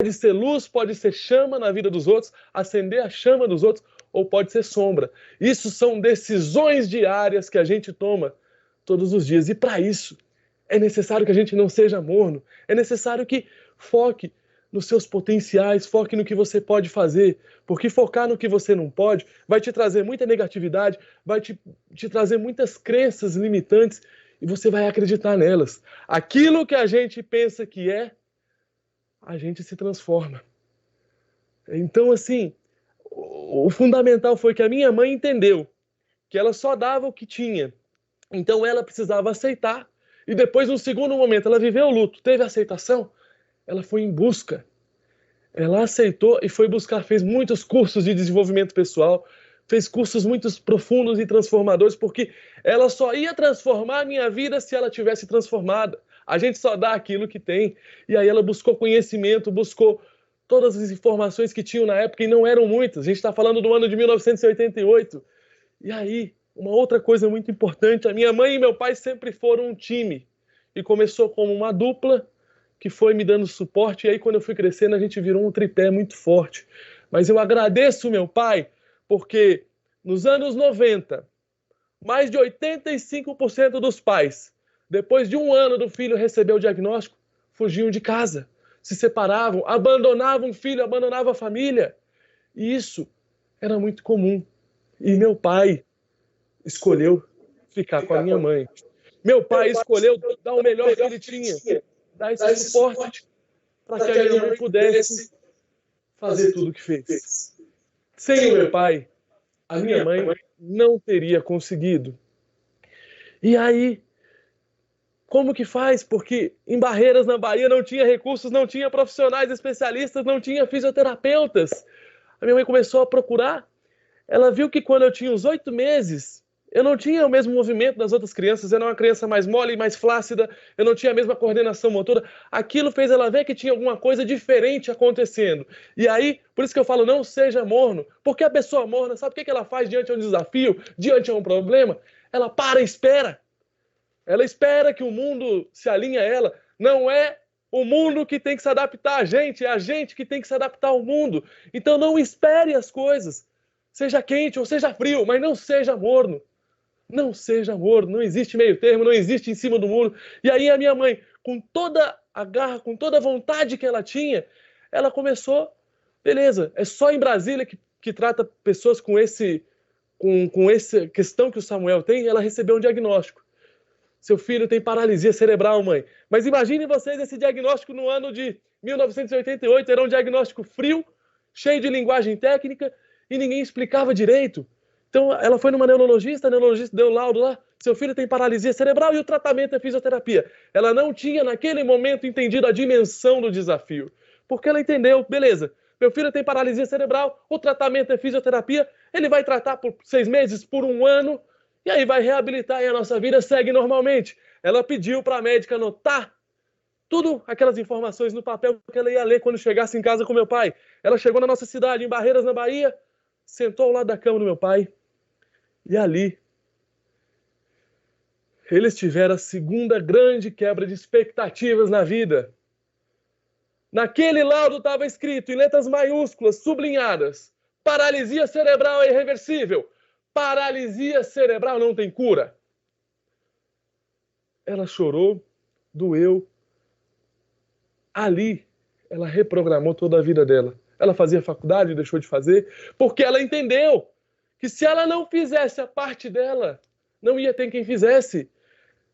Pode ser luz, pode ser chama na vida dos outros, acender a chama dos outros, ou pode ser sombra. Isso são decisões diárias que a gente toma todos os dias. E para isso, é necessário que a gente não seja morno. É necessário que foque nos seus potenciais, foque no que você pode fazer. Porque focar no que você não pode vai te trazer muita negatividade, vai te trazer muitas crenças limitantes e você vai acreditar nelas. Aquilo que a gente pensa que é, a gente se transforma. Então, assim, o fundamental foi que a minha mãe entendeu que ela só dava o que tinha. Então ela precisava aceitar. E depois, no segundo momento, ela viveu o luto, teve aceitação, ela foi em busca. Ela aceitou e foi buscar, fez muitos cursos de desenvolvimento pessoal, fez cursos muito profundos e transformadores, porque ela só ia transformar a minha vida se ela tivesse transformada. A gente só dá aquilo que tem. E aí ela buscou conhecimento, buscou todas as informações que tinham na época, e não eram muitas. A gente está falando do ano de 1988. E aí, uma outra coisa muito importante, a minha mãe e meu pai sempre foram um time. E começou como uma dupla, que foi me dando suporte, e aí quando eu fui crescendo a gente virou um tripé muito forte. Mas eu agradeço meu pai, porque nos anos 90, mais de 85% dos pais, depois de um ano do filho receber o diagnóstico, fugiam de casa, se separavam, abandonavam o filho, abandonavam a família. E isso era muito comum. E meu pai escolheu ficar com a minha mãe. Meu pai escolheu dar o melhor que ele tinha, dar esse suporte para que a minha mãe pudesse fazer tudo o que fez. Sem o meu pai, a minha mãe não teria conseguido. E aí, como que faz? Porque em Barreiras, na Bahia, não tinha recursos, não tinha profissionais especialistas, não tinha fisioterapeutas. A minha mãe começou a procurar. Ela viu que quando eu tinha uns 8 meses, eu não tinha o mesmo movimento das outras crianças, eu era uma criança mais mole, mais flácida, eu não tinha a mesma coordenação motora. Aquilo fez ela ver que tinha alguma coisa diferente acontecendo. E aí, por isso que eu falo, não seja morno. Porque a pessoa morna, sabe o que ela faz diante de um desafio, diante de um problema? Ela para e espera. Ela espera que o mundo se alinhe a ela. Não é o mundo que tem que se adaptar a gente, é a gente que tem que se adaptar ao mundo. Então não espere as coisas. Seja quente ou seja frio, mas não seja morno. Não seja morno, não existe meio termo, não existe em cima do muro. E aí a minha mãe, com toda a garra, com toda a vontade que ela tinha, ela começou, beleza, é só em Brasília que trata pessoas com essa questão que o Samuel tem, ela recebeu um diagnóstico. Seu filho tem paralisia cerebral, mãe. Mas imaginem vocês esse diagnóstico no ano de 1988, era um diagnóstico frio, cheio de linguagem técnica, e ninguém explicava direito. Então ela foi numa neurologista, a neurologista deu laudo lá, seu filho tem paralisia cerebral e o tratamento é fisioterapia. Ela não tinha naquele momento entendido a dimensão do desafio, porque ela entendeu, beleza, meu filho tem paralisia cerebral, o tratamento é fisioterapia, ele vai tratar por 6 meses, por 1 ano, e aí vai reabilitar e a nossa vida segue normalmente. Ela pediu para a médica anotar tudo aquelas informações no papel que ela ia ler quando chegasse em casa com meu pai. Ela chegou na nossa cidade, em Barreiras, na Bahia, sentou ao lado da cama do meu pai, e ali eles tiveram a segunda grande quebra de expectativas na vida. Naquele laudo estava escrito em letras maiúsculas, sublinhadas: paralisia cerebral é irreversível. Paralisia cerebral não tem cura. Ela chorou, doeu. Ali, ela reprogramou toda a vida dela. Ela fazia faculdade, deixou de fazer, porque ela entendeu que se ela não fizesse a parte dela, não ia ter quem fizesse.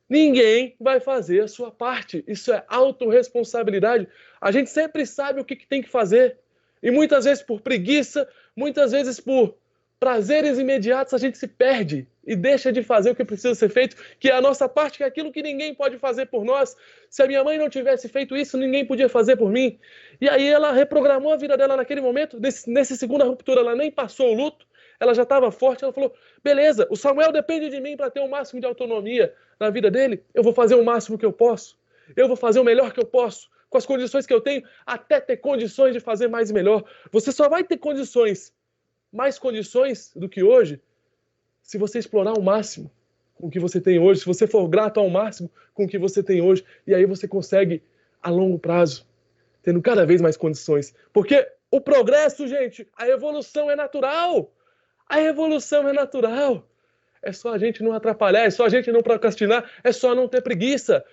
Ninguém vai fazer a sua parte. Isso é autorresponsabilidade. A gente sempre sabe o que tem que fazer. E muitas vezes por preguiça, muitas vezes por prazeres imediatos, a gente se perde e deixa de fazer o que precisa ser feito, que é a nossa parte, que é aquilo que ninguém pode fazer por nós. Se a minha mãe não tivesse feito isso, ninguém podia fazer por mim. E aí ela reprogramou a vida dela naquele momento. Nessa segunda ruptura, ela nem passou o luto, ela já estava forte, ela falou, beleza, o Samuel depende de mim para ter o máximo de autonomia na vida dele, eu vou fazer o máximo que eu posso, eu vou fazer o melhor que eu posso, com as condições que eu tenho, até ter condições de fazer mais e melhor. Você só vai ter mais condições do que hoje, se você explorar ao máximo com o que você tem hoje, se você for grato ao máximo com o que você tem hoje, e aí você consegue, a longo prazo, tendo cada vez mais condições. Porque o progresso, gente, a evolução é natural. A evolução é natural. É só a gente não atrapalhar, é só a gente não procrastinar, é só não ter preguiça.